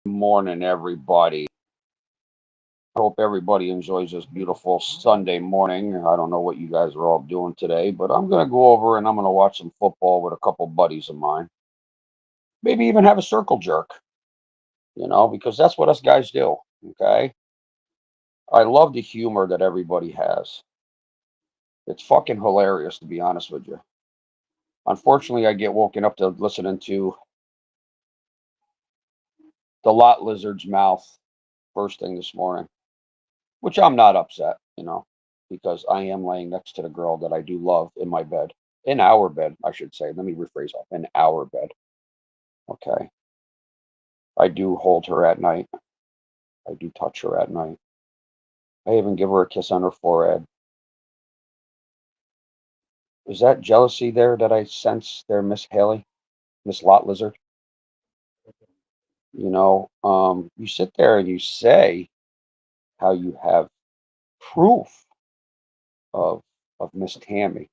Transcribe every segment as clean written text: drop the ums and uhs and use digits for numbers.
Morning, everybody. I hope everybody enjoys this beautiful Sunday morning. I don't know what you guys are all doing today, but I'm going to go over and I'm going to watch some football with a couple buddies of mine. Maybe even have a circle jerk, because that's what us guys do. Okay. I love the humor that everybody has. It's fucking hilarious, to be honest with you. Unfortunately, I get woken up to listening to the lot lizard's mouth first thing this morning, which I'm not upset, because I am laying next to the girl that I do love in my bed, in our bed, I should say. Let me rephrase that, in our bed. Okay. I do hold her at night. I do touch her at night. I even give her a kiss on her forehead. Is that jealousy there that I sense there, Miss Haley, Miss Lot Lizard? You sit there and you say how you have proof of Miss Tammy,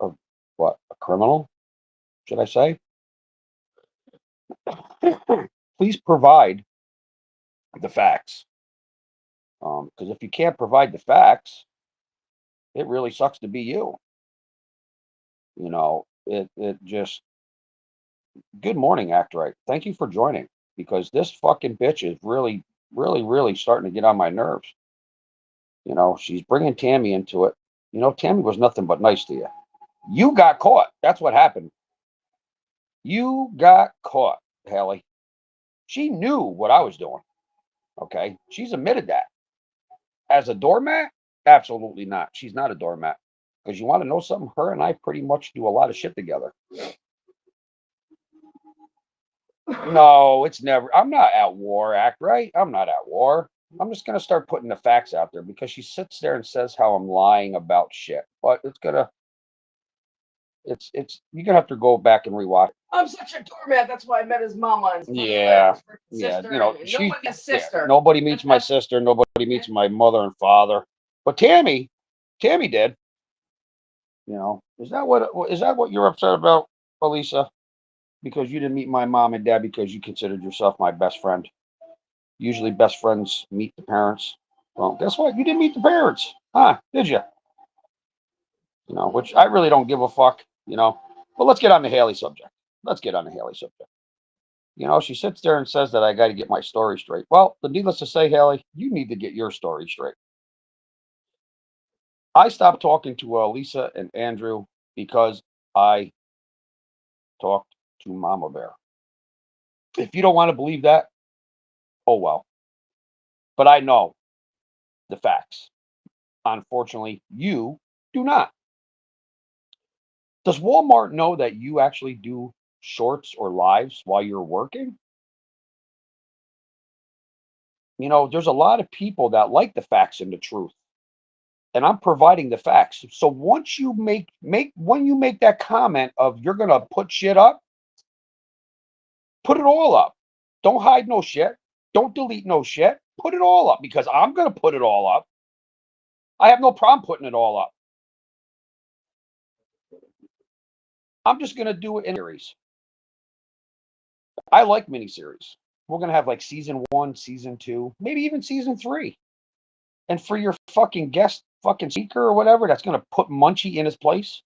of what, a criminal, should I say? Please provide the facts. Because if you can't provide the facts, it really sucks to be you. It just, good morning, Act Right. Thank you for joining, because this fucking bitch is really, really, really starting to get on my nerves. She's bringing Tammy into it. Tammy was nothing but nice to you. You got caught. That's what happened. You got caught, Haley. She knew what I was doing. Okay. She's admitted that. As a doormat? Absolutely not. She's not a doormat. Because you want to know something? Her and I pretty much do a lot of shit together. No, it's never. I'm not at war, Act Right. I'm not at war. I'm just gonna start putting the facts out there because she sits there and says how I'm lying about shit. But it's you're gonna have to go back and rewatch. I'm such a doormat. That's why I met his mama and Yeah, yeah. sister. And nobody's sister. Nobody meets my sister. Nobody meets my mother and father. But Tammy did. Is that what you're upset about, Elisa? Because you didn't meet my mom and dad because you considered yourself my best friend. Usually, best friends meet the parents. Well, guess what? You didn't meet the parents, huh? Did you? Which I really don't give a fuck. But let's get on the Haley subject. Let's get on the Haley subject. She sits there and says that I got to get my story straight. Well, the needless to say, Haley, you need to get your story straight. I stopped talking to Lisa and Andrew because I talked to Mama Bear. If you don't want to believe that, oh well. But I know the facts. Unfortunately, you do not. Does Walmart know that you actually do shorts or lives while you're working? There's a lot of people that like the facts and the truth, and I'm providing the facts. So once you make when you make that comment of you're gonna put shit up, put it all up. Don't hide no shit. Don't delete no shit. Put it all up because I'm gonna put it all up. I have no problem putting it all up. I'm just gonna do it in series. I like miniseries. We're gonna have like season one, season two, maybe even season three. And for your fucking guest fucking speaker or whatever that's gonna put Munchie in his place.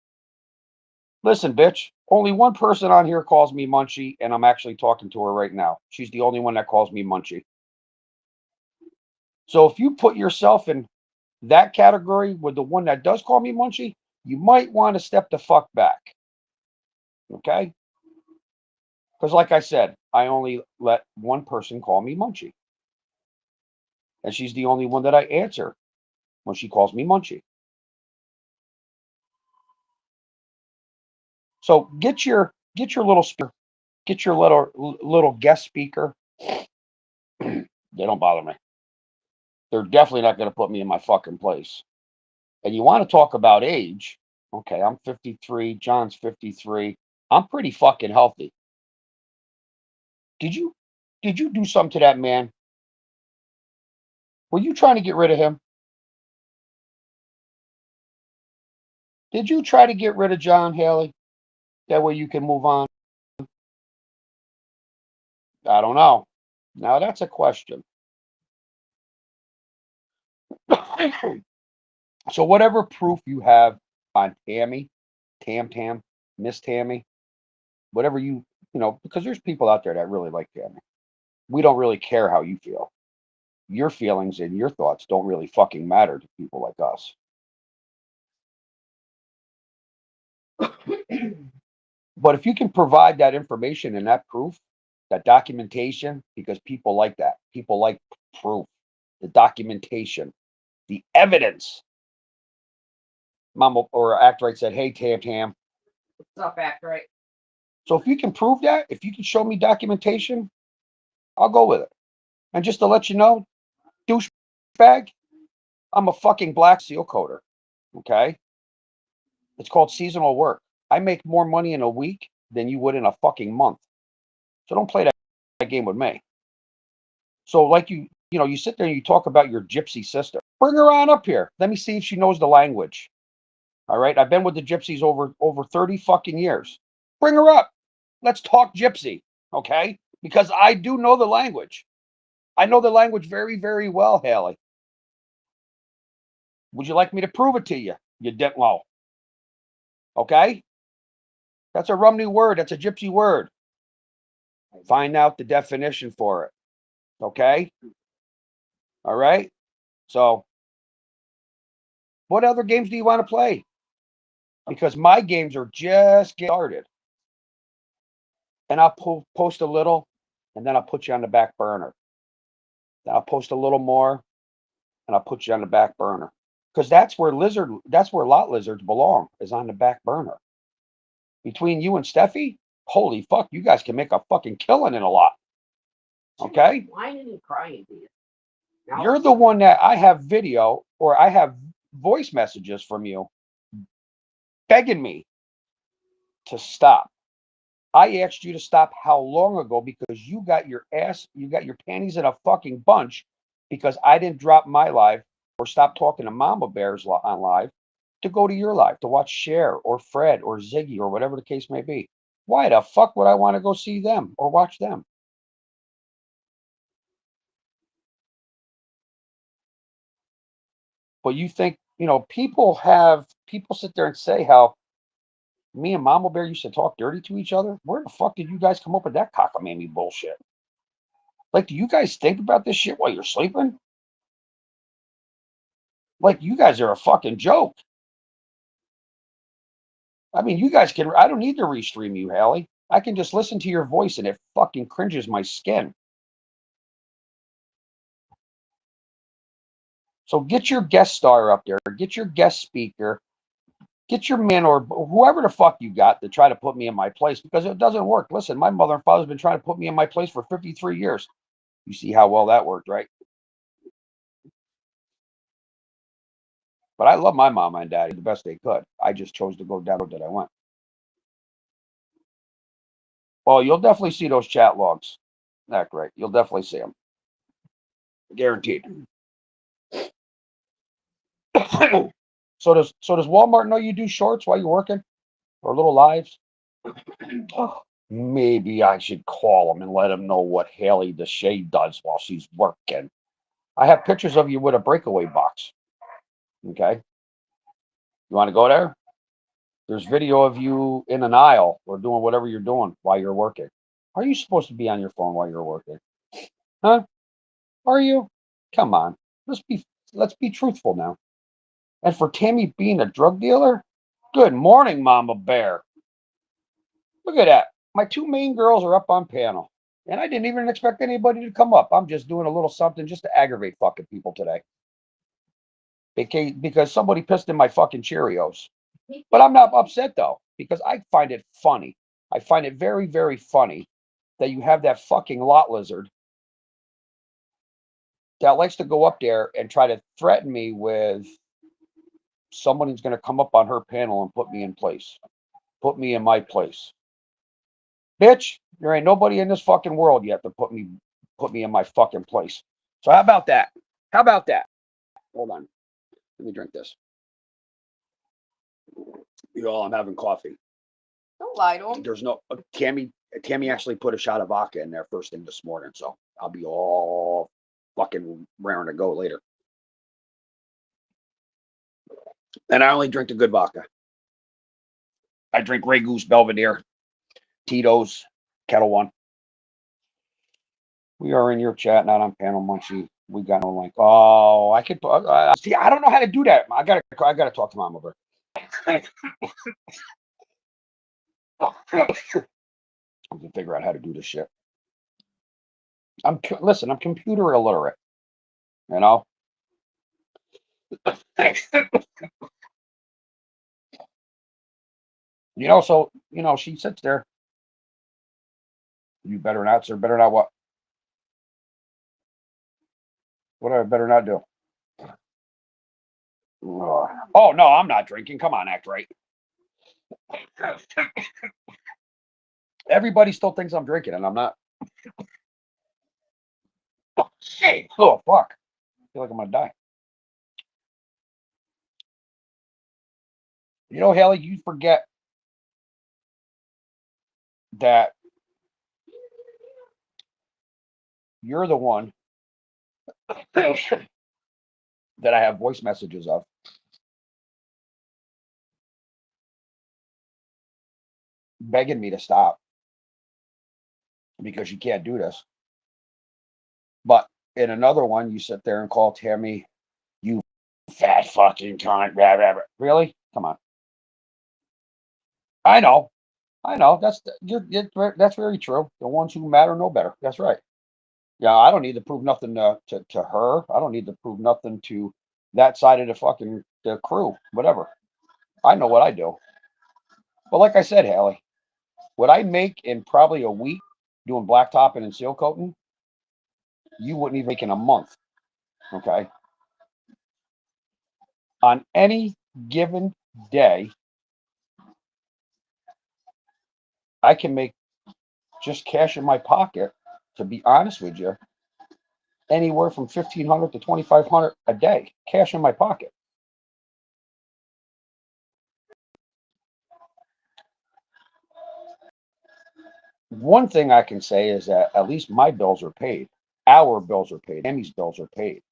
Listen, bitch, only one person on here calls me Munchie, and I'm actually talking to her right now. She's the only one that calls me Munchie. So if you put yourself in that category with the one that does call me Munchie, you might want to step the fuck back. Okay? Because like I said, I only let one person call me Munchie. And she's the only one that I answer when she calls me Munchie. So get your little speaker, get your little guest speaker. They don't bother me. They're definitely not going to put me in my fucking place. And you want to talk about age? Okay, I'm 53. John's 53. I'm pretty fucking healthy. Did you did you do something to that man? Were you trying to get rid of him? Did you try to get rid of John Haley? That way you can move on. I don't know. Now that's a question. So whatever proof you have on Tammy, Tam, Miss Tammy, whatever because there's people out there that really like Tammy. We don't really care how you feel. Your feelings and your thoughts don't really fucking matter to people like us. But if you can provide that information and that proof, that documentation, because people like that. People like proof, the documentation, the evidence. Mama or Act Right said, "Hey, Tam. What's up, Act Right?" So if you can prove that, if you can show me documentation, I'll go with it. And just to let you know, douchebag, I'm a fucking black seal coder. Okay? It's called seasonal work. I make more money in a week than you would in a fucking month. So don't play that game with me. So like you sit there and you talk about your gypsy sister. Bring her on up here. Let me see if she knows the language. All right? I've been with the gypsies over 30 fucking years. Bring her up. Let's talk gypsy, okay? Because I do know the language. I know the language very, very well, Haley. Would you like me to prove it to you, you diplo? Okay? That's a Rumney word. That's a gypsy word. Find out the definition for it. Okay? All right? So, what other games do you want to play? Because my games are just getting started. And I'll post a little, and then I'll put you on the back burner. Then I'll post a little more, and I'll put you on the back burner. Because that's where lot lizards belong, is on the back burner. Between you and Steffi, holy fuck, you guys can make a fucking killing in a lot. Okay? Whining and crying to you. You're the one that I have video or I have voice messages from you begging me to stop. I asked you to stop how long ago because you got your panties in a fucking bunch because I didn't drop my live or stop talking to Mama Bears on live to go to your live to watch Cher or Fred or Ziggy or whatever the case may be. Why the fuck would I want to go see them or watch them? But you think, people sit there and say how me and Mama Bear used to talk dirty to each other. Where the fuck did you guys come up with that cockamamie bullshit? Like, do you guys think about this shit while you're sleeping? Like, you guys are a fucking joke. I mean, you guys I don't need to restream you, Hallie. I can just listen to your voice and it fucking cringes my skin. So get your guest star up there, get your guest speaker, get your man or whoever the fuck you got to try to put me in my place because it doesn't work. Listen, my mother and father's been trying to put me in my place for 53 years. You see how well that worked, right? But I love my mama and daddy the best they could. I just chose to go down the road that I went. Well, you'll definitely see those chat logs. That's right. You'll definitely see them. Guaranteed. So does Walmart know you do shorts while you're working or little lives? Maybe I should call them and let them know what Haley DeShay does while she's working. I have pictures of you with a breakaway box. Okay. You want to go there? There's video of you in an aisle or doing whatever you're doing while you're working. Are you supposed to be on your phone while you're working? Huh? Are you? Come on. Let's be truthful now. And for Tammy being a drug dealer? Good morning, Mama Bear. Look at that. My two main girls are up on panel. And I didn't even expect anybody to come up. I'm just doing a little something just to aggravate fucking people today. Because somebody pissed in my fucking Cheerios. But I'm not upset though, because I find it funny. I find it very, very funny that you have that fucking lot lizard that likes to go up there and try to threaten me with somebody's going to come up on her panel and put me in place. Put me in my place. Bitch, there ain't nobody in this fucking world yet to put me in my fucking place. So how about that? How about that? Hold on. Let me drink this. I'm having coffee. Don't lie to him. There's no Tammy Tammy actually put a shot of vodka in there first thing this morning, so I'll be all fucking raring to go later. And I only drink the good vodka. I drink Grey Goose, Belvedere, Tito's, Kettle One. We are in your chat, not on Panel Munchie. We got no link. Oh, I could see. I don't know how to do that. I gotta talk to Mama Bear. I can figure out how to do this shit. Listen. I'm computer illiterate. You know. So she sits there. You better not, sir. Better not what? What I better not do? Oh no, I'm not drinking. Come on, act right. Everybody still thinks I'm drinking, and I'm not. Oh shit! Oh fuck! I feel like I'm gonna die. Haley, you forget that you're the one that I have voice messages of. Begging me to stop because you can't do this. But in another one, you sit there and call Tammy, you fat fucking cunt. Blah, blah, blah. Really? Come on. I know. That's very true. The ones who matter know better. That's right. Yeah, I don't need to prove nothing to her. I don't need to prove nothing to that side of the crew. Whatever. I know what I do. But like I said, Haley, what I make in probably a week doing blacktopping and seal coating, you wouldn't even make in a month. Okay. On any given day, I can make just cash in my pocket, to be honest with you, anywhere from 1,500 to 2,500 a day, cash in my pocket. One thing I can say is that at least my bills are paid. Our bills are paid. Tammy's bills are paid.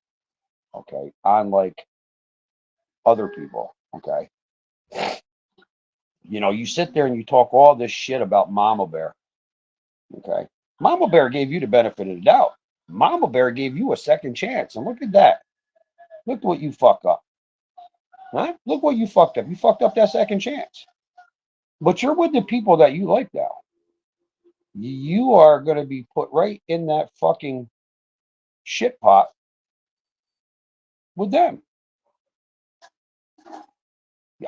Okay. Unlike other people. Okay. You sit there and you talk all this shit about Mama Bear. Okay. Mama Bear gave you the benefit of the doubt. Mama Bear gave you a second chance. And look at that. Look what you fucked up. Huh? Look what you fucked up. You fucked up that second chance. But you're with the people that you like now. You are going to be put right in that fucking shit pot with them.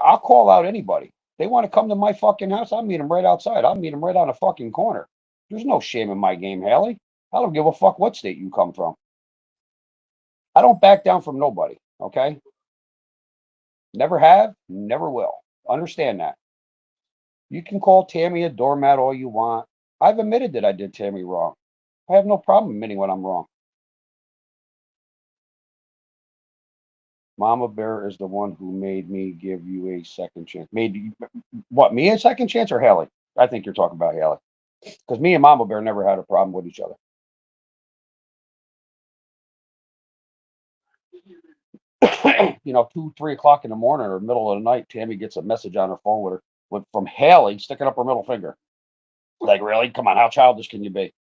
I'll call out anybody. They want to come to my fucking house, I'll meet them right outside. I'll meet them right on the fucking corner. There's no shame in my game, Haley. I don't give a fuck what state you come from. I don't back down from nobody, okay? Never have, never will. Understand that. You can call Tammy a doormat all you want. I've admitted that I did Tammy wrong. I have no problem admitting when I'm wrong. Mama Bear is the one who made me give you a second chance. Made what, me a second chance or Haley? I think you're talking about Haley. Because me and Mama Bear never had a problem with each other. 2, 3 o'clock in the morning or middle of the night, Tammy gets a message on her phone from Haley sticking up her middle finger. Like, really? Come on, how childish can you be?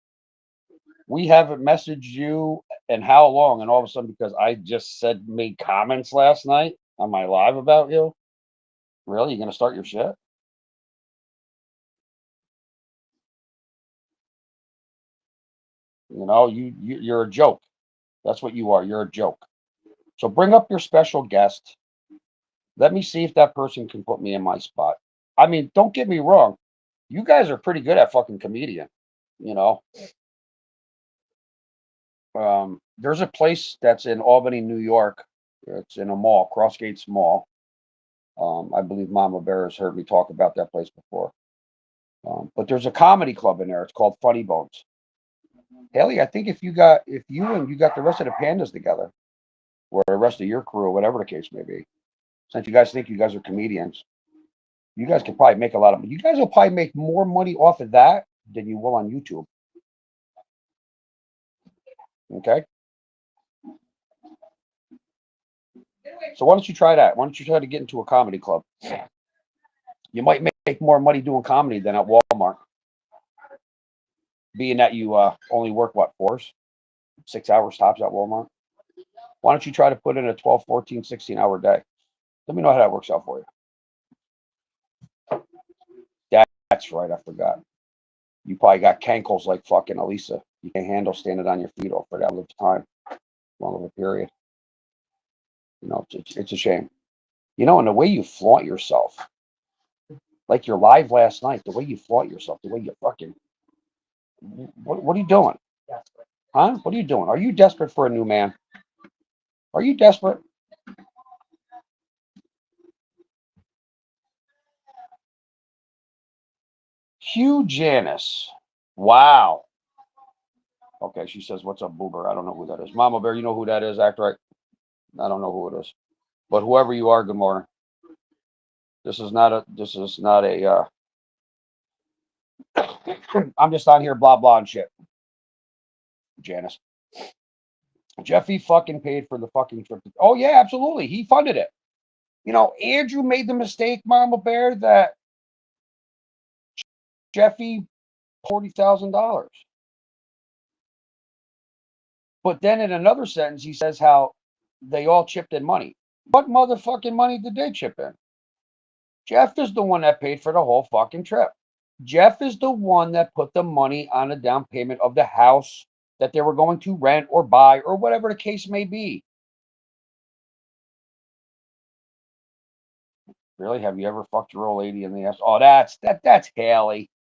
We haven't messaged you and how long? And all of a sudden, because I just made comments last night on my live about you, really? You gonna start your shit? You're a joke. That's what you are. You're a joke. So bring up your special guest. Let me see if that person can put me in my spot. I mean, don't get me wrong. You guys are pretty good at fucking comedian. There's a place that's in Albany, New York. It's in a mall, Crossgates Mall. I believe Mama Bear has heard me talk about that place before. But there's a comedy club in there. It's called Funny Bones. Haley, I think if you got the rest of the pandas together, or the rest of your crew, whatever the case may be, since you guys think you guys are comedians, you guys could probably make a lot of money. You guys will probably make more money off of that than you will on YouTube. Okay? So why don't you try that? Why don't you try to get into a comedy club? You might make more money doing comedy than at Walmart. Being that you only work, what, 6 hours tops at Walmart? Why don't you try to put in a 12, 14, 16-hour day? Let me know how that works out for you. That's right, I forgot. You probably got cankles like fucking Elisa. You can't handle standing on your feet for that long time, long of a period. You know, it's a shame. You know, and the way you flaunt yourself, like you're live last night, the way you flaunt yourself, the way you fucking, what are you doing? Huh? What are you doing? Are you desperate for a new man? Are you desperate? Hugh Janice. Wow. Okay, she says, "What's up, Boober?" I don't know who that is. Mama Bear, you know who that is? Act right. I don't know who it is, but whoever you are, good morning. This is not a. I'm just on here blah blah and shit. Janice. Jeffy fucking paid for the fucking trip. Oh yeah, absolutely. He funded it. You know, Andrew made the mistake, Mama Bear, that Jeffy $40,000. But then in another sentence, he says how they all chipped in money. What motherfucking money did they chip in? Jeff is the one that paid for the whole fucking trip. Jeff is the one that put the money on the down payment of the house that they were going to rent or buy or whatever the case may be. Really? Have you ever fucked your old lady in the ass? Oh, that's Haley.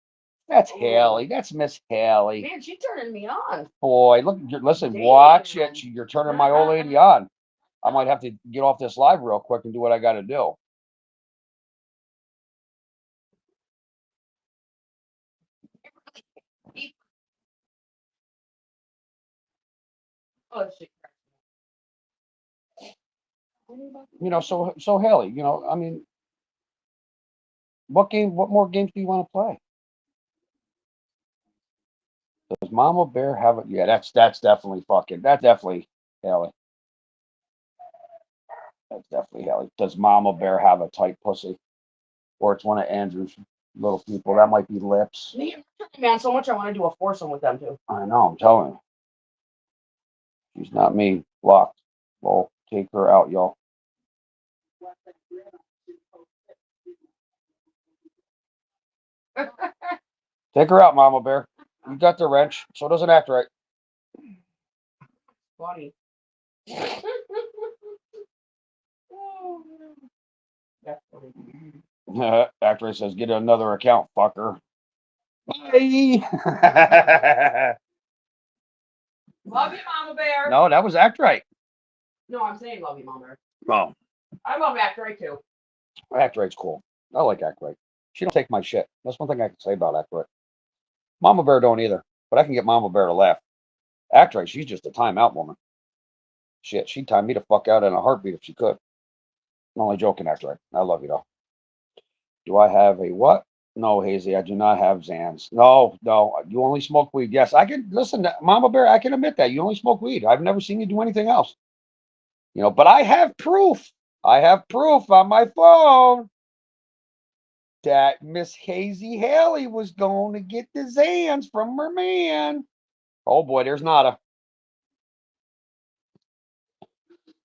That's Haley. That's Miss Haley. Man, she's turning me on. Boy, look, listen, Damn. watch it. You're turning my old lady on. I might have to get off this live real quick and do what I got to do. Oh, shit. You know, so Haley, you know, I mean, what more games do you want to play? Does Mama Bear have it? Yeah, that's definitely Haley. That's definitely Haley. Does Mama Bear have a tight pussy? Or it's one of Andrew's little people. That might be Lips. Man, so much I want to do a foursome with them too. I know, I'm telling you. She's not me. Blocked. Well, take her out, y'all. Take her out, Mama Bear. You got the wrench, so it doesn't act right. Funny. Act right says, get another account, fucker. Bye. Love you, Mama Bear. No, that was Act Right. No, I'm saying love you, Mama Bear. Oh, I love Act Right too. Act Right's cool. I like Act Right. She don't take my shit. That's one thing I can say about Act Right. Mama Bear don't either, but I can get Mama Bear to laugh. Act Right, she's just a timeout woman. Shit, she'd time me the fuck out in a heartbeat if she could. I'm only joking, Act Right. I love you though. Do I have a what? No, Hazy, I do not have Zans. No, you only smoke weed. Yes, I can listen, Mama Bear. I can admit that you only smoke weed. I've never seen you do anything else. You know, but I have proof. I have proof on my phone that Miss Hazy Haley was going to get the Zans from her man. Oh boy, there's Nada.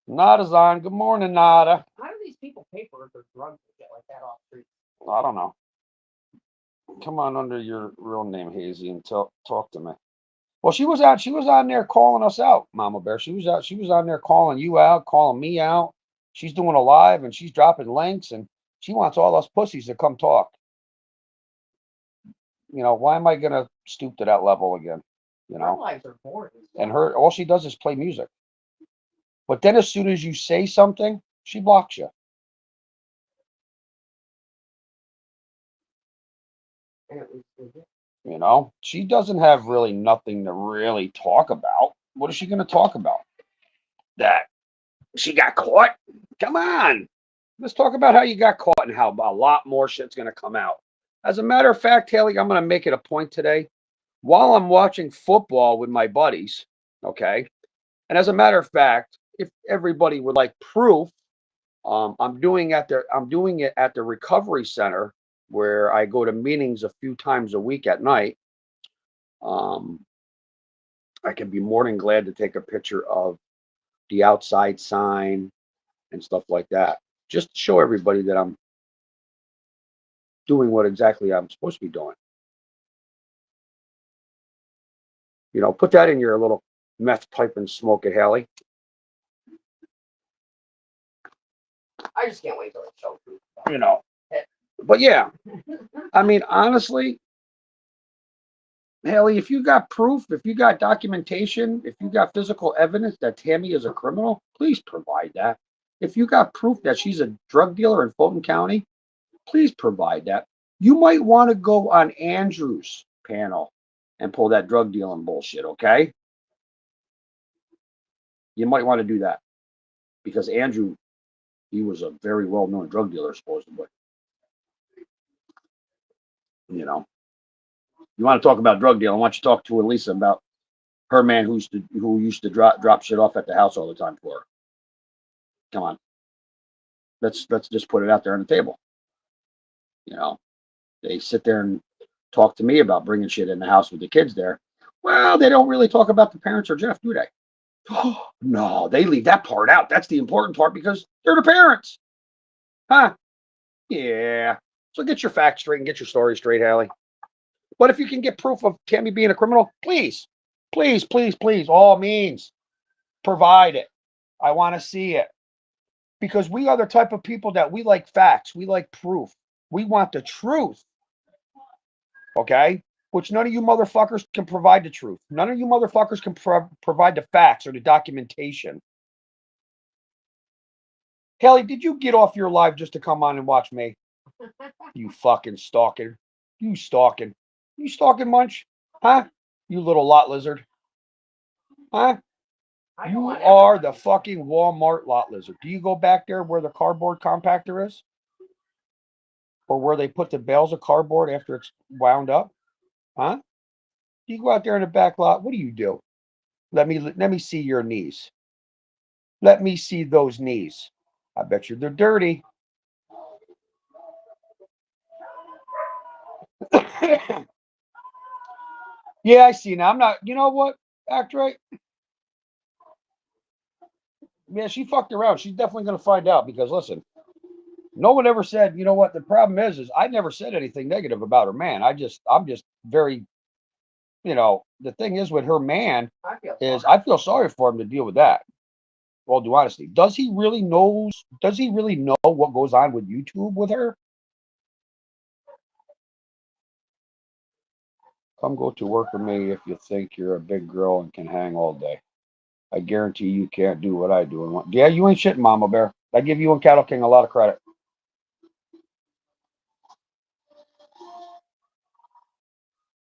Nada's on. Good morning, Nada. How do these people pay for their drugs and shit like that off the street? I don't know. Come on under your real name, Hazy, and talk to me. Well, she was on there calling us out, Mama Bear. She was on there calling you out, calling me out. She's doing a live and she's dropping links and she wants all us pussies to come talk. You know, why am I gonna stoop to that level again? You know, Our lives are boring. and her all she does is play music. But then as soon as you say something, she blocks you. You know, she doesn't have really nothing to really talk about. What is she going to talk about? That she got caught? Come on. Let's talk about how you got caught and how a lot more shit's going to come out. As a matter of fact, Haley, I'm going to make it a point today while I'm watching football with my buddies. Okay. And as a matter of fact, if everybody would like proof, I'm doing it at the recovery center where I go to meetings a few times a week at night. Um, I can be more than glad to take a picture of the outside sign and stuff like that, just to show everybody that I'm doing what exactly I'm supposed to be doing. Put that in your little meth pipe and smoke it, Hallie. I just can't wait till it shows. You know, but yeah, I mean, honestly, Haley, if you got proof, if you got documentation, if you got physical evidence that Tammy is a criminal, please provide that. If you got proof that she's a drug dealer in Fulton County, please provide that. You might want to go on Andrew's panel and pull that drug dealing bullshit, okay? You might want to do that because Andrew, he was a very well-known drug dealer, supposedly. You know, you want to talk about drug dealing? Why don't you talk to Elisa about her man who used to drop shit off at the house all the time for her? Come on, let's just put it out there on the table. They sit there and talk to me about bringing shit in the house with the kids there. Well, they don't really talk about the parents or Jeff, do they? Oh, no, they leave that part out. That's the important part because they're the parents. Huh? Yeah. So get your facts straight and get your story straight, Hallie. But if you can get proof of Tammy being a criminal, please, please, please, please, all means, provide it. I want to see it. Because we are the type of people that we like facts. We like proof. We want the truth. Okay? Which none of you motherfuckers can provide the truth. None of you motherfuckers can provide the facts or the documentation. Haley, did you get off your live just to come on and watch me? You fucking stalking. You stalking. You stalking, Munch? Huh? You little lot lizard. Huh? You are the fucking Walmart lot lizard. Do you go back there where the cardboard compactor is? Or where they put the bales of cardboard after it's wound up? Huh? You go out there in the back lot. What do you do? Let me see your knees. Let me see those knees. I bet you they're dirty. Yeah, I see now. I'm not. You know what? Act right. Yeah, she fucked around. She's definitely gonna find out because listen, no one ever said. You know what? The problem is I never said anything negative about her man. I'm just very. The thing is with her man I feel sorry for him to deal with that. Well, due honesty, does he really knows? Does he really know what goes on with YouTube with her? Come go to work with me if you think you're a big girl and can hang all day. I guarantee you can't do what I do. Yeah, you ain't shitting, Mama Bear. I give you and Cattle King a lot of credit.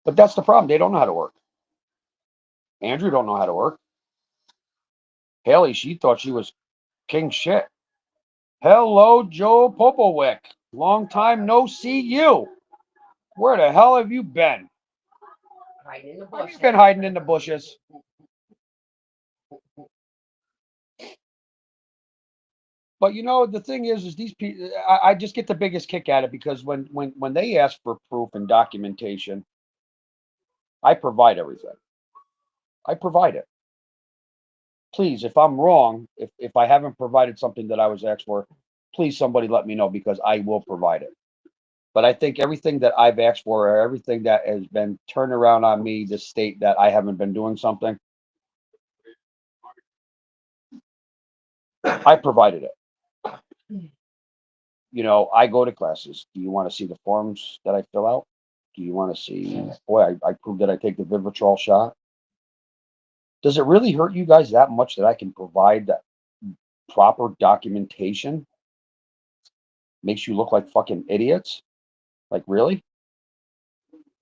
But that's the problem. They don't know how to work. Andrew don't know how to work. Haley, she thought she was king shit. Hello, Joe Popowick. Long time no see you. Where the hell have you been? Hiding in the bushes. You've been hiding in the bushes. But the thing is these people. I just get the biggest kick at it because when they ask for proof and documentation, I provide everything. I provide it. Please, if I'm wrong, if I haven't provided something that I was asked for, please somebody let me know because I will provide it. But I think everything that I've asked for or everything that has been turned around on me to state that I haven't been doing something, I provided it. I go to classes. Do you want to see the forms that I fill out? Do you want to see, boy, I proved that I take the Vivitrol shot. Does it really hurt you guys that much that I can provide that proper documentation? Makes you look like fucking idiots? Like, really?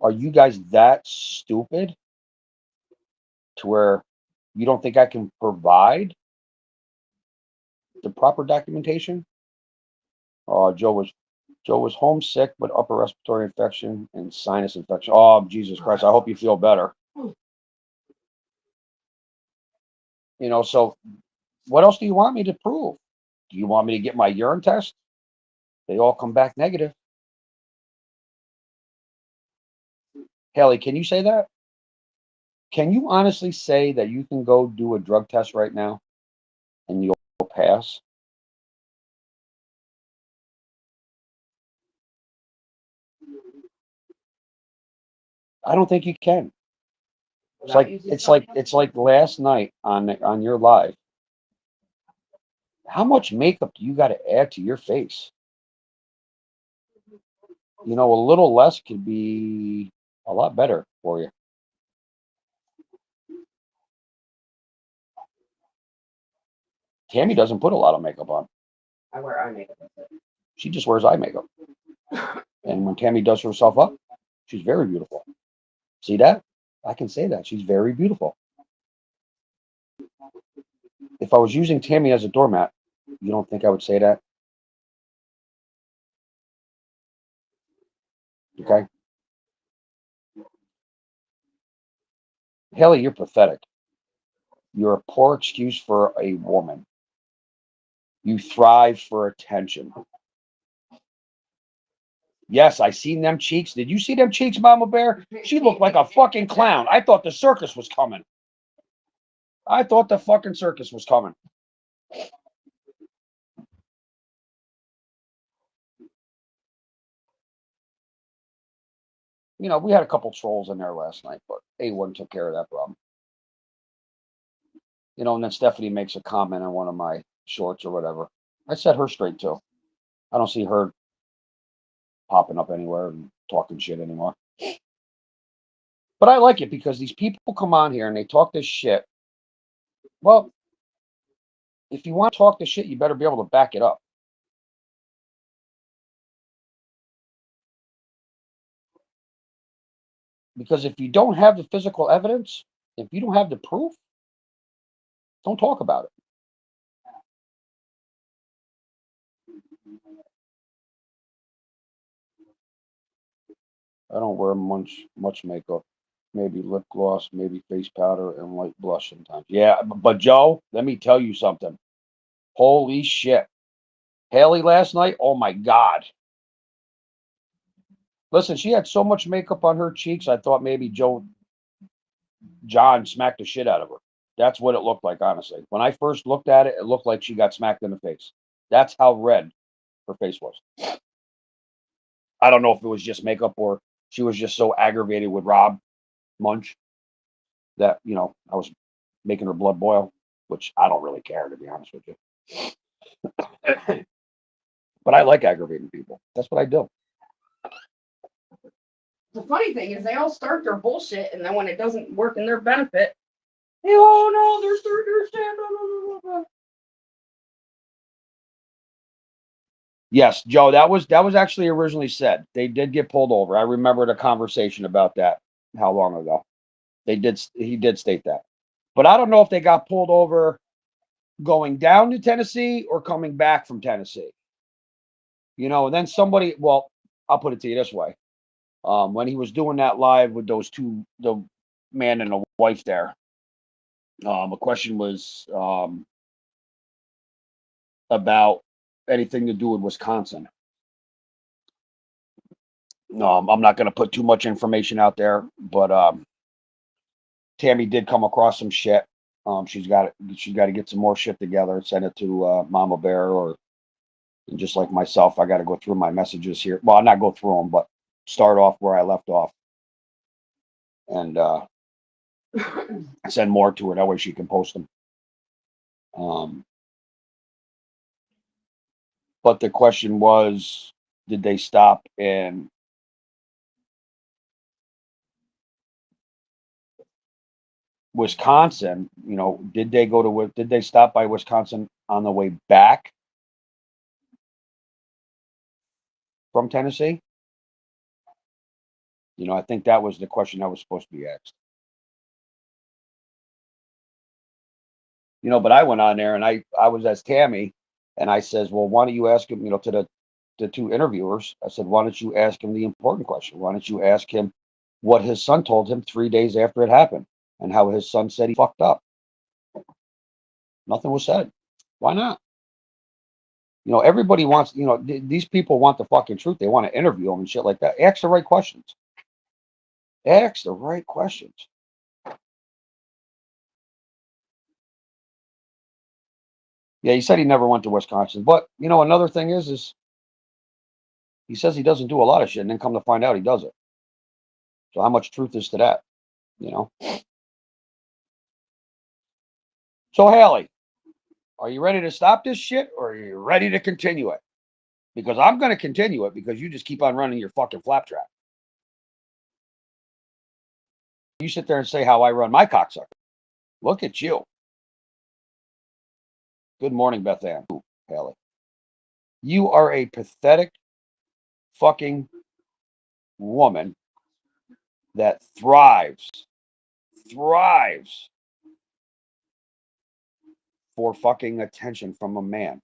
Are you guys that stupid to where you don't think I can provide the proper documentation? Oh, Joe was Joe was homesick with upper respiratory infection and sinus infection. Oh, Jesus Christ. I hope you feel better. So what else do you want me to prove? Do you want me to get my urine test? They all come back negative. Haley, can you say that? Can you honestly say that you can go do a drug test right now and you'll pass? I don't think you can. It's like last night on your live. How much makeup do you got to add to your face? A little less could be a lot better for you. Tammy doesn't put a lot of makeup on. I wear eye makeup. She just wears eye makeup. And when Tammy does herself up, she's very beautiful. See that? I can say that. She's very beautiful. If I was using Tammy as a doormat, you don't think I would say that? Okay. Haley, you're pathetic. You're a poor excuse for a woman. You thrive for attention. Yes, I seen them cheeks. Did you see them cheeks, Mama Bear? She looked like a fucking clown. I thought the circus was coming. I thought the fucking circus was coming. We had a couple trolls in there last night, but A1 took care of that problem. And then Stephanie makes a comment on one of my shorts or whatever. I set her straight too. I don't see her popping up anywhere and talking shit anymore. But I like it because these people come on here and they talk this shit. Well, if you want to talk this shit, you better be able to back it up. Because if you don't have the physical evidence, if you don't have the proof, don't talk about it. I don't wear much makeup. Maybe lip gloss, maybe face powder, and light blush sometimes. Yeah, but Joe, let me tell you something. Holy shit. Haley last night, oh my God. Listen, she had so much makeup on her cheeks, I thought maybe John smacked the shit out of her. That's what it looked like, honestly. When I first looked at it, it looked like she got smacked in the face. That's how red her face was. I don't know if it was just makeup or she was just so aggravated with Rob Munch that, I was making her blood boil, which I don't really care, to be honest with you. But I like aggravating people. That's what I do. The funny thing is they all start their bullshit, and then when it doesn't work in their benefit, oh no, they're starting to stand. Yes, Joe, that was actually originally said. They did get pulled over. I remember the conversation about that. How long ago? He did state that. But I don't know if they got pulled over going down to Tennessee or coming back from Tennessee. And then somebody, well, I'll put it to you this way. When he was doing that live with those two, the man and the wife there, a question was about anything to do with Wisconsin. I'm not going to put too much information out there, but Tammy did come across some shit. She's got to get some more shit together, send it to Mama Bear, or just like myself, I got to go through my messages here. Well, not go through them, but start off where I left off, and send more to her. That way she can post them. But the question was, did they stop in Wisconsin? Did they stop by Wisconsin on the way back from Tennessee? I think that was the question that was supposed to be asked. But I went on there and I was as Tammy, and I says, well, why don't you ask him, to the two interviewers, I said, why don't you ask him the important question? Why don't you ask him what his son told him 3 days after it happened and how his son said he fucked up? Nothing was said. Why not? You know, everybody wants, you know, these people want the fucking truth. They want to interview them and shit like that. Ask the right questions. Ask the right questions. Yeah, he said he never went to Wisconsin. But, you know, another thing is he says he doesn't do a lot of shit and then come to find out he does it. So how much truth is to that, you know? So, Haley, are you ready to stop this shit or are you ready to continue it? Because I'm going to continue it because you just keep on running your fucking flap trap. You sit there and say how I run my cocksucker. Look at you. Good morning, Beth Ann. Ooh, Haley. You are a pathetic fucking woman that thrives for fucking attention from a man.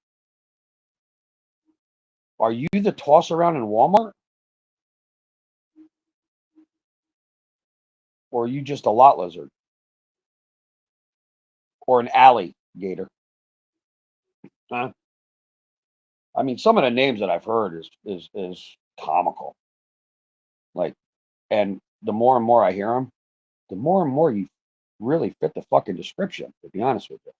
Are you the toss around in Walmart? Or are you just a lot lizard? Or an alligator? Huh? I mean, some of the names that I've heard is comical. Like, and the more and more I hear them, the more and more you really fit the fucking description, to be honest with you.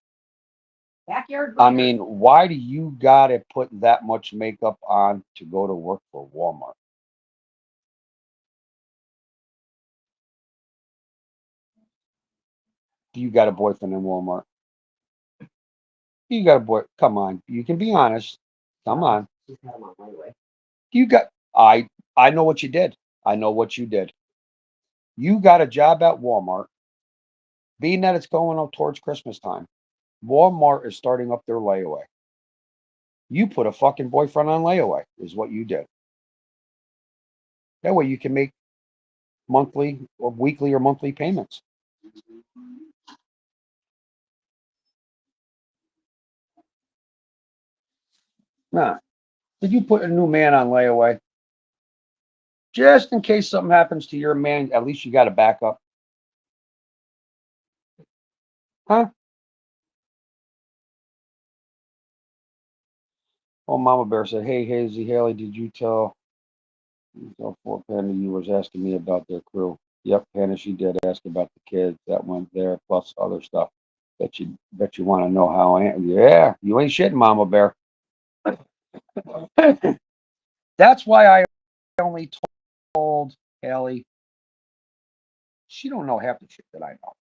Backyard. I mean, why do you gotta put that much makeup on to go to work for Walmart? Do you got a boyfriend in Walmart? You got a boy. Come on, you can be honest. Come on. You got. I know what you did. I know what you did. You got a job at Walmart. Being that it's going up towards Christmas time, Walmart is starting up their layaway. You put a fucking boyfriend on layaway, is what you did. That way you can make monthly or weekly or monthly payments. Nah. Did you put a new man on layaway? Just in case something happens to your man, at least you got a backup. Huh? Oh, Mama Bear said, hey, Hazy Haley, did you tell Fort Panda you was asking me about their crew? Yep, Panda, she did ask about the kids that went there, plus other stuff. Bet you want to know how I am. Yeah, you ain't shitting, Mama Bear. That's why I only told Haley. She don't know half the shit that I know.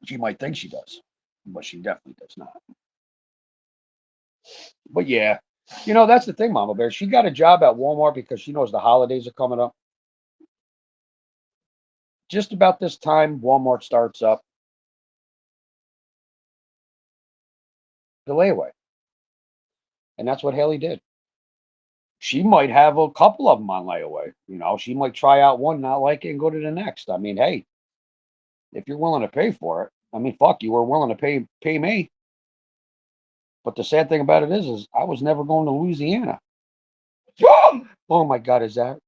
She might think she does, but she definitely does not. But yeah, you know, that's the thing, Mama Bear. She got a job at Walmart because she knows the holidays are coming up. Just about this time, Walmart starts up the layaway. And that's what Haley did. She might have a couple of them on layaway. You know, she might try out one, not like it, and go to the next. I mean, hey, if you're willing to pay for it, I mean, fuck, you were willing to pay me. But the sad thing about it is I was never going to Louisiana. Oh my God, is that?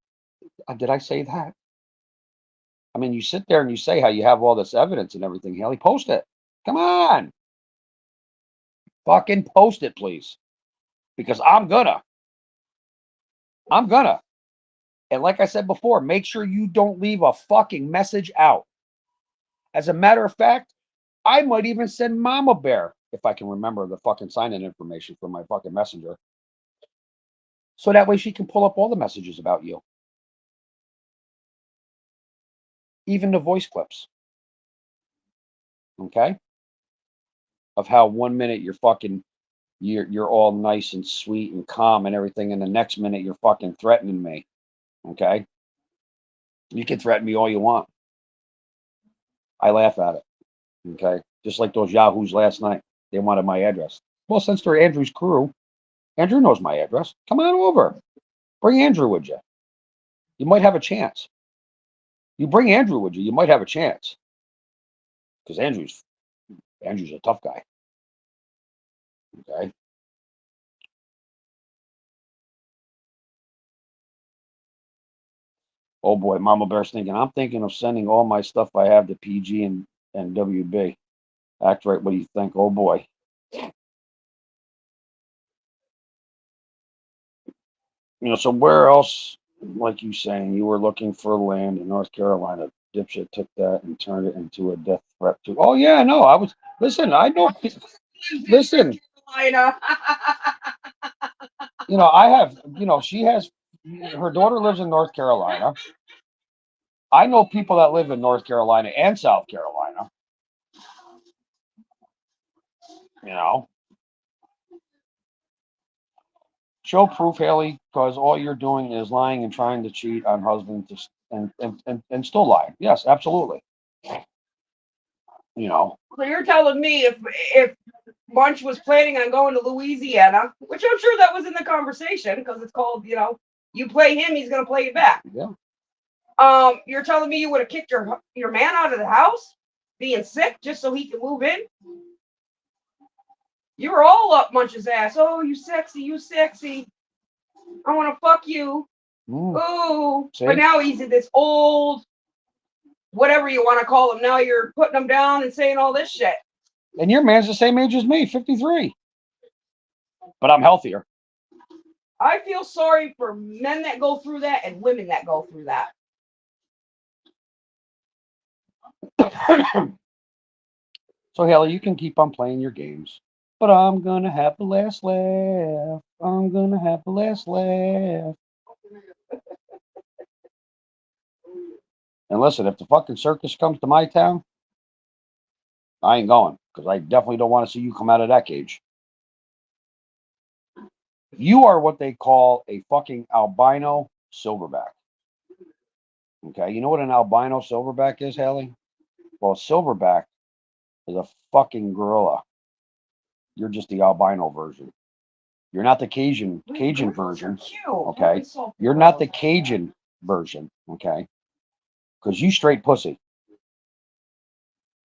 Did I say that? I mean, you sit there and you say how you have all this evidence and everything. Haley, post it. Come on. Fucking post it, please. Because I'm gonna. And like I said before, make sure you don't leave a fucking message out. As a matter of fact, I might even send Mama Bear, if I can remember the fucking sign-in information from my fucking messenger. So that way she can pull up all the messages about you. Even the voice clips. Okay? Of how 1 minute you're all nice and sweet and calm and everything, and the next minute you're fucking threatening me. Okay? You can threaten me all you want. I laugh at it. Okay? Just like those yahoos last night. They wanted my address. Well, since they're Andrew's crew, Andrew knows my address. Come on over. Bring Andrew with you. You might have a chance. You bring Andrew with you, you might have a chance. Because Andrew's a tough guy. Okay. Oh boy, Mama Bear's thinking. I'm thinking of sending all my stuff I have to PG and WB. Act right. What do you think? Oh boy. So where else, like you saying, you were looking for land in North Carolina. Dipshit took that and turned it into a death threat too. Oh yeah, no, I was. Listen, I know. Listen, Carolina. I have. She has. Her daughter lives in North Carolina. I know people that live in North Carolina and South Carolina. You know, show proof, Haley, because all you're doing is lying and trying to cheat on husband and still lying. Yes, absolutely. So you're telling me if Bunch was planning on going to Louisiana, which I'm sure that was in the conversation because it's called, you play him, he's gonna play you back. Yeah. You're telling me you would have kicked your man out of the house, being sick, just so he could move in? You were all up Bunch's ass. Oh, you sexy, you sexy. I want to fuck you. Ooh. See? But now he's in this old, whatever you want to call him. Now you're putting him down and saying all this shit. And your man's the same age as me, 53. But I'm healthier. I feel sorry for men that go through that and women that go through that. So, Haley, you can keep on playing your games. But I'm going to have the last laugh. I'm going to have the last laugh. And listen, if the fucking circus comes to my town, I ain't going because I definitely don't want to see you come out of that cage. You are what they call a fucking albino silverback. Okay, you know what an albino silverback is, Haley? Well, a silverback is a fucking gorilla. You're just the albino version. You're not the Cajun version. Okay, you're not the Cajun version. Okay, because you straight pussy.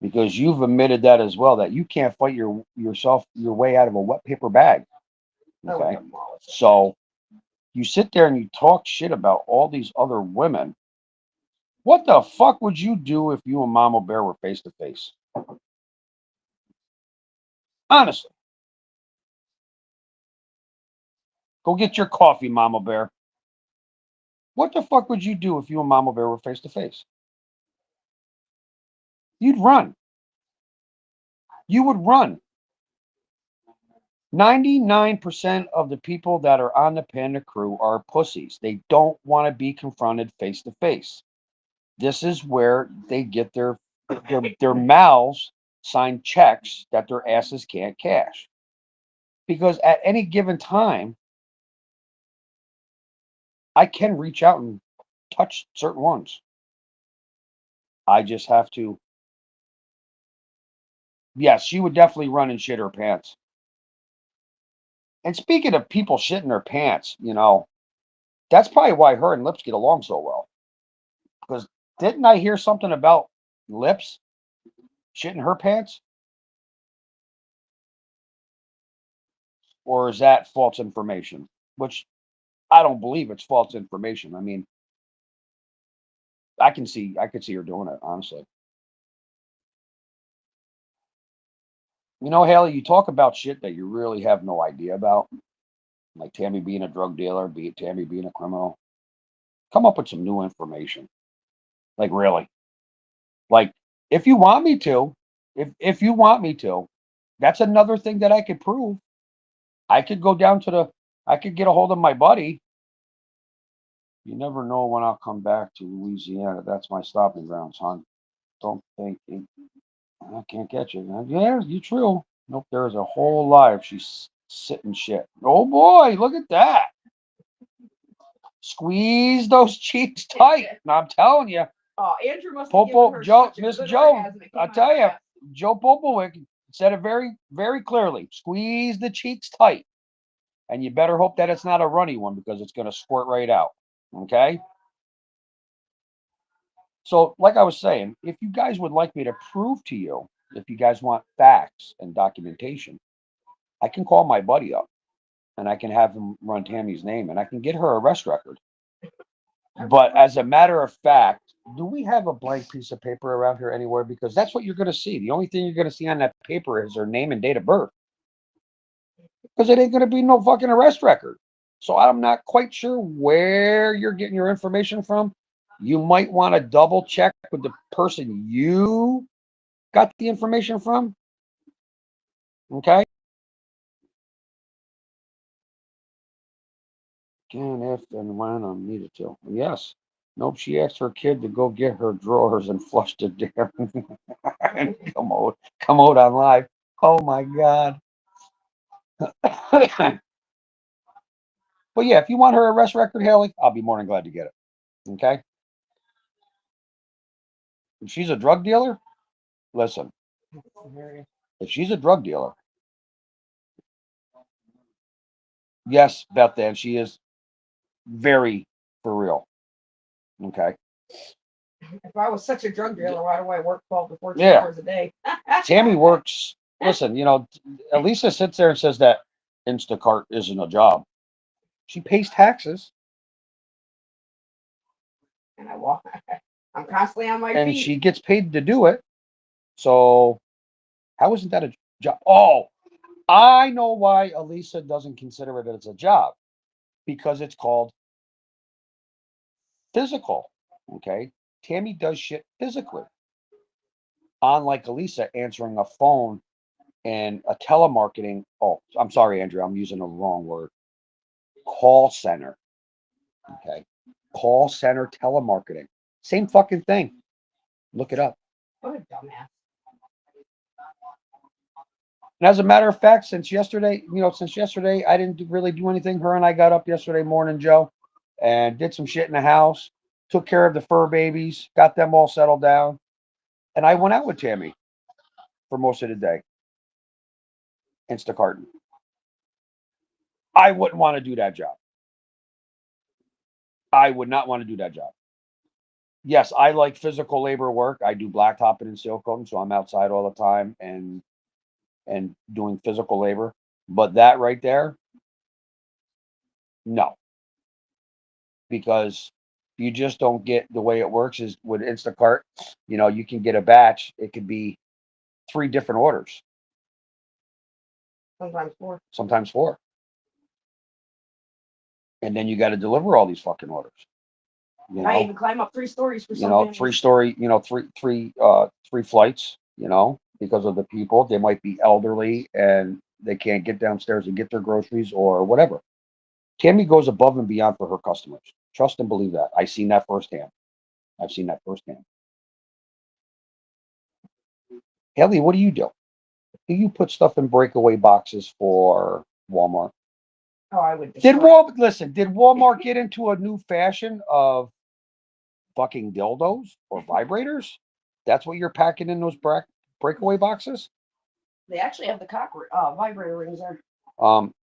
Because you've admitted that as well, that you can't fight your way out of a wet paper bag. Okay, so you sit there and you talk shit about all these other women. What the fuck would you do if you and Mama Bear were face to face? Honestly. Go get your coffee, Mama Bear. What the fuck would you do if you and Mama Bear were face to face? You'd run. You would run. 99% of the people that are on the Panda crew are pussies. They don't want to be confronted face to face. This is where they get their mouths sign checks that their asses can't cash. Because at any given time, I can reach out and touch certain ones. I just have to. Yes, she would definitely run and shit her pants. And speaking of people shitting their pants, that's probably why her and Lips get along so well. Because didn't I hear something about Lips shitting her pants? Or is that false information? Which I don't believe it's false information. I mean, I could see her doing it, honestly. Haley, you talk about shit that you really have no idea about, like Tammy being a drug dealer, Tammy being a criminal. Come up with some new information. Like really. Like if you want me to, if you want me to, that's another thing that I could prove. I could go down to I could get a hold of my buddy. You never know when I'll come back to Louisiana. That's my stopping ground, son. Don't think I can't catch it. Yeah, you true. Nope, there is a whole lie if she's sitting shit. Oh boy, look at that. Squeeze those cheeks tight. And I'm telling you. Oh, Andrew must have given her Joe, such a Miss good Joe, orgasm, I tell you, Joe Popowick said it very, very clearly. Squeeze the cheeks tight. And you better hope that it's not a runny one because it's going to squirt right out. Okay? So, like I was saying, if you guys would like me to prove to you, if you guys want facts and documentation, I can call my buddy up and I can have him run Tammy's name and I can get her arrest record. But as a matter of fact, do we have a blank piece of paper around here anywhere? Because that's what you're going to see. The only thing you're going to see on that paper is her name and date of birth. Because it ain't going to be no fucking arrest record. So I'm not quite sure where you're getting your information from. You might want to double check with the person you got the information from. Okay? Can, if, and when I'm needed to. Yes. Nope, she asked her kid to go get her drawers and flush the damn and come out on live. Oh my God. But yeah, if you want her arrest record, Haley, I'll be more than glad to get it. Okay? If she's a drug dealer, listen, if she's a drug dealer, yes, Beth Ann, she is very for real. Okay. If I was such a drug dealer, why do I work 12 to 14 Yeah. hours a day? Tammy works. Listen, Elisa sits there and says that Instacart isn't a job. She pays taxes And I walk. I'm constantly on my and feet. she gets paid to do it. So how isn't that a job? Oh, I know why Elisa doesn't consider it as a job, because it's called physical. Okay. Tammy does shit physically. Unlike Elisa answering a phone and a telemarketing. Oh, I'm sorry, Andrew. I'm using the wrong word. Call center. Okay. Call center telemarketing. Same fucking thing. Look it up. What a dumbass. And as a matter of fact, since yesterday, I didn't really do anything. Her and I got up yesterday morning, Joe, and did some shit in the house, took care of the fur babies, got them all settled down. And I went out with Tammy for most of the day. Instacarting. I wouldn't want to do that job. I would not want to do that job. Yes, I like physical labor work. I do blacktopping and seal coating, so I'm outside all the time and doing physical labor. But that right there, no, because you just don't get the way it works is with Instacart. You can get a batch. It could be 3 different orders, Sometimes 4. sometimes 4, and then you got to deliver all these fucking orders. And I even climb up 3 stories for some families. 3-story, three flights. Because of the people, they might be elderly and they can't get downstairs and get their groceries or whatever. Tammy goes above and beyond for her customers. Trust and believe that. I've seen that firsthand. Haley, what do you do? Do you put stuff in breakaway boxes for Walmart? Oh, I would Did destroy it. did Walmart get into a new fashion of fucking dildos or vibrators? That's what you're packing in those breakaway boxes? They actually have the cock vibrator rings there.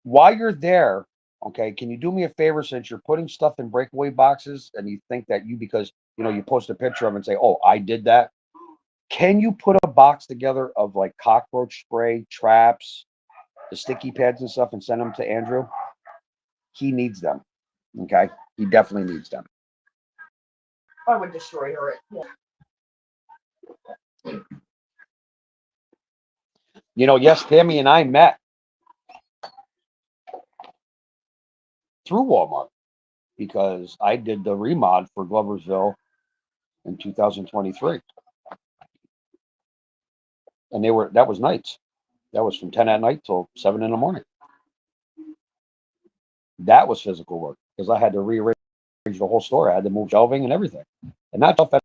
While you're there, okay, can you do me a favor, since you're putting stuff in breakaway boxes and you think that because you post a picture of them and say, oh, I did that. Can you put a box together of like cockroach spray, traps, the sticky pads and stuff, and send them to Andrew? He needs them. Okay. He definitely needs them. I would destroy her. Yeah. Yes, Tammy and I met through Walmart because I did the remod for Gloversville in 2023. And that was nights. That was from 10 at night till 7 in the morning. That was physical work because I had to rearrange the whole store. I had to move shelving and everything. And not just at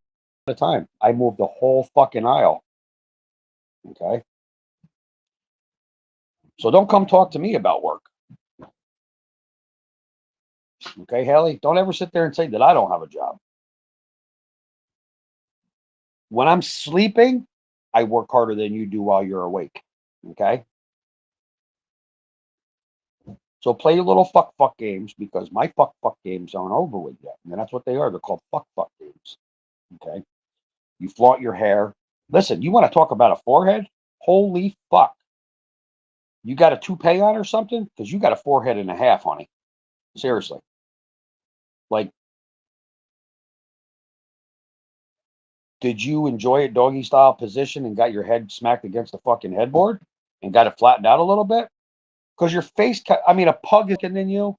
a time. I moved the whole fucking aisle. Okay. So don't come talk to me about work. Okay, Haley? Don't ever sit there and say that I don't have a job. When I'm sleeping, I work harder than you do while you're awake. Okay? So play your little fuck games, because my fuck games aren't over with yet. And that's what they are. They're called fuck games. Okay? You flaunt your hair. Listen, you want to talk about a forehead? Holy fuck. You got a toupee on or something? Because you got a forehead and a half, honey. Seriously. Like, Did you enjoy it doggy style position and got your head smacked against the fucking headboard and got it flattened out a little bit? Because your face, I mean, a pug is getting in you,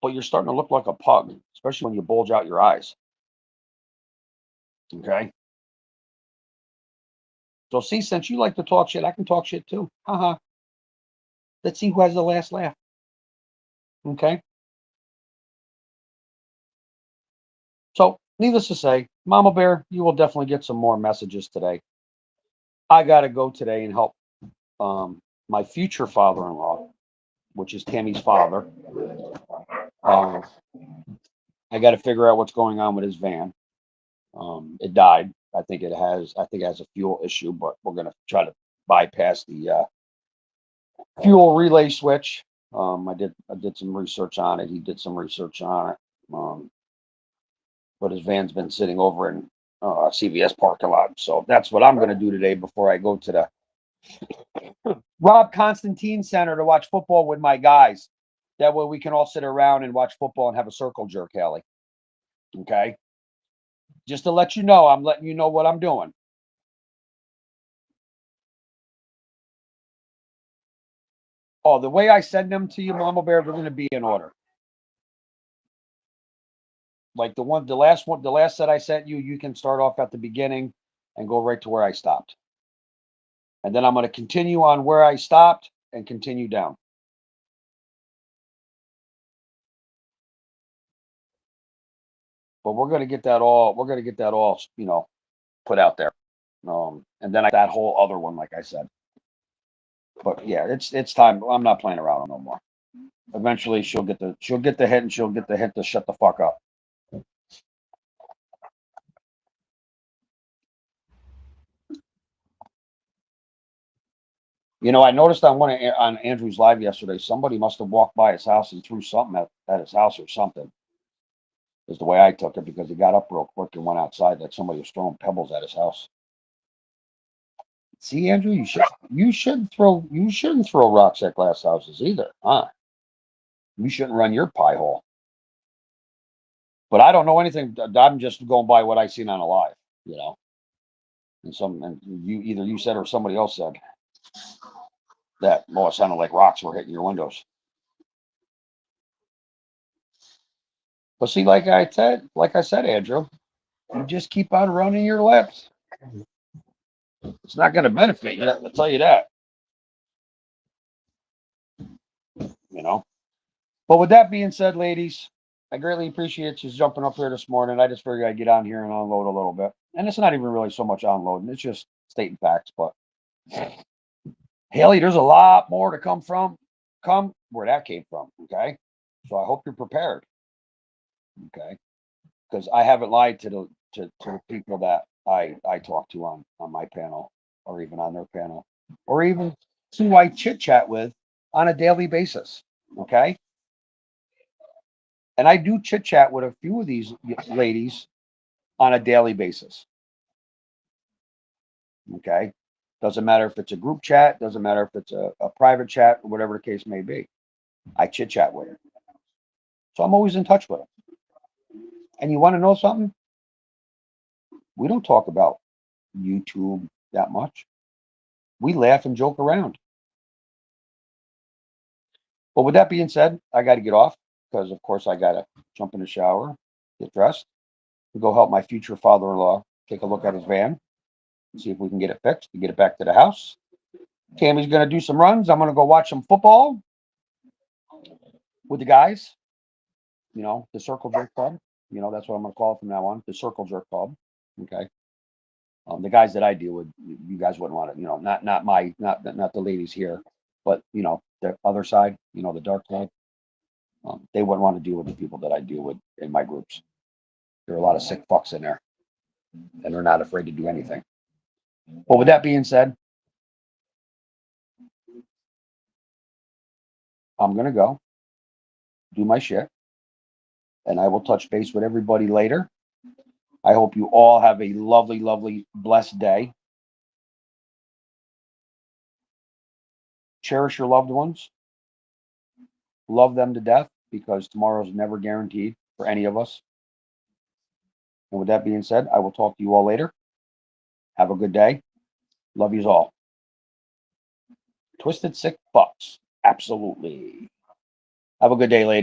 but you're starting to look like a pug, especially when you bulge out your eyes. Okay. So see, since you like to talk shit, I can talk shit too. Haha. Let's see who has the last laugh. Okay. So needless to say, Mama Bear, you will definitely get some more messages today. I got to go today and help my future father-in-law, which is Tammy's father. I got to figure out what's going on with his van. It died. I think it has a fuel issue, but we're gonna try to bypass the fuel relay switch. I did some research on it. He did some research on it. But his van's been sitting over in CVS parking lot. So that's what I'm gonna do today before I go to the Rob Constantine Center to watch football with my guys. That way we can all sit around and watch football and have a circle jerk, Haley. Okay. Just to let you know, I'm letting you know what I'm doing. Oh, the way I send them to you, Mama Bear, they're going to be in order. Like the last set I sent you, you can start off at the beginning and go right to where I stopped. And then I'm going to continue on where I stopped and continue down. But we're going to get that all, put out there. And then that whole other one, like I said. But yeah, it's time. I'm not playing around no more. Eventually she'll get the hint and she'll get the hint to shut the fuck up. I noticed on Andrew's live yesterday, somebody must have walked by his house and threw something at his house or something. Is the way I took it, because he got up real quick and went outside like somebody was throwing pebbles at his house. See, Andrew, you shouldn't throw rocks at glass houses either, huh? You shouldn't run your pie hole. But I don't know anything. I'm just going by what I seen on a live, And you said or somebody else said that, it sounded like rocks were hitting your windows. But see, like I said, Andrew, you just keep on running your lips. It's not going to benefit you. I'll tell you that. But with that being said, ladies, I greatly appreciate you jumping up here this morning. I just figured I'd get on here and unload a little bit. And it's not even really so much unloading, it's just stating facts. But Haley, there's a lot more to come where that came from. Okay. So I hope you're prepared. Okay. Because I haven't lied to the people that I talk to on my panel, or even on their panel, or even who I chit chat with on a daily basis. Okay. And I do chit chat with a few of these ladies on a daily basis. Okay. Doesn't matter if it's a group chat, doesn't matter if it's a private chat, or whatever the case may be. I chit chat with her. So I'm always in touch with them. And you want to know something? We don't talk about YouTube that much. We laugh and joke around. But with that being said, I got to get off because, of course, I got to jump in the shower, get dressed, and go help my future father-in-law take a look at his van, see if we can get it fixed to get it back to the house. Tammy's going to do some runs. I'm going to go watch some football with the guys. The Circle Jerk Club. That's what I'm going to call it from now on. The Circle Jerk Club. Okay. The guys that I deal with, you guys wouldn't want to, not the ladies here, but the other side, the dark side. They wouldn't want to deal with the people that I deal with in my groups. There are a lot of sick fucks in there, and they're not afraid to do anything. But with that being said, I'm gonna go do my shit, and I will touch base with everybody later. I hope you all have a lovely, lovely, blessed day. Cherish your loved ones. Love them to death, because tomorrow's never guaranteed for any of us. And with that being said, I will talk to you all later. Have a good day. Love yous all. Twisted Sick Fucks. Absolutely. Have a good day, ladies.